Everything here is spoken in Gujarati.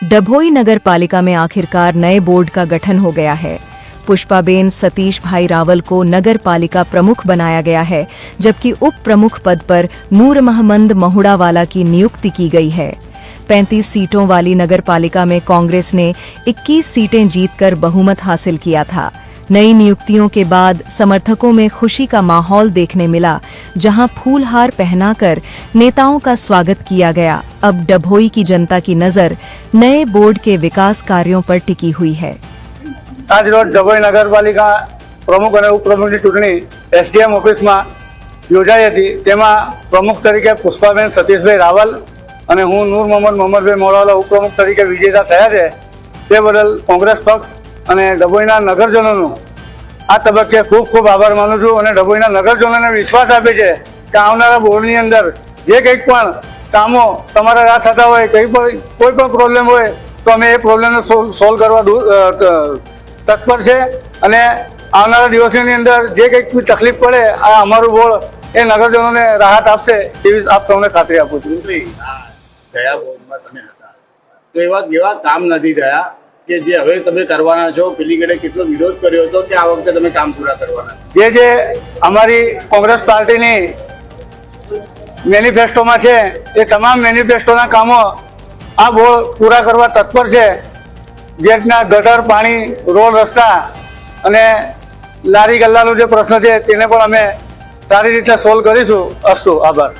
डभोई नगर पालिका में आखिरकार नए बोर्ड का गठन हो गया है। पुष्पाबेन सतीश भाई रावल को नगर पालिका प्रमुख बनाया गया है, जबकि उप प्रमुख पद पर नूर महमद महुड़ावाला की नियुक्ति की गई है। 35 सीटों वाली नगर पालिका में कांग्रेस ने 21 सीटें जीतकर बहुमत हासिल किया था। नई नियुक्तियों के बाद समर्थकों में खुशी का माहौल देखने मिला, जहां फूलहार पहनाकर नेताओं का स्वागत किया गया। अब डभोई की जनता की नजर नए बोर्ड के विकास कार्यों पर टिकी हुई है। आज रोज डभोई नगरपालिका प्रमुख और उपप्रमुखની ચૂંટણી એસડીએમ ઓફિસમાં યોજાઈ હતી। તેમાં પ્રમુખ તરીકે પુષ્પાબેન સતીશભાઈ રાવલ અને હું નૂર મોહમ્મદ મોહમ્મદભાઈ મોડાવાલા ઉપપ્રમુખ તરીકે વિજેતા થયા છે। તે બદલ કોંગ્રેસ પક્ષ અને ડભોઈના નગરજનોનો આ તબક્કે ખૂબ ખૂબ આભાર માનું છું અને ડભોઈના નગરજનોને વિશ્વાસ આપે છે કે આવનારા બોર્ડની અંદર જે કંઈક પણ કામો તમારા રાહ થતા હોય, કોઈ પણ પ્રોબ્લેમ હોય તો અમે એ પ્રોબ્લેમને સોલ્વ કરવા તત્પર છે અને આવનારા દિવસોની અંદર જે કંઈક તકલીફ પડે આ અમારું બોર્ડ એ નગરજનોને રાહત આપશે એવી આપ સૌને ખાતરી આપું છું। ગયા બોર્ડમાં તમે હતા તો એવા કામ નથી થયા કે જે હવે તમે કરવાના છો। પેલી ઘડે કેટલો વિરોધ કર્યો હતો કે આ વખતે તમે કામ પૂરા કરવાના। જે અમારી કોંગ્રેસ પાર્ટીની મેનિફેસ્ટોમાં છે એ તમામ મેનિફેસ્ટોના કામો આ બોર્ડ પૂરા કરવા તત્પર છે। જે રીતના ગટર, પાણી, રોડ, રસ્તા અને લારી ગલ્લાનો જે પ્રશ્ન છે તેને પણ અમે સારી રીતે સોલ્વ કરીશું। અસ્તુ, આભાર।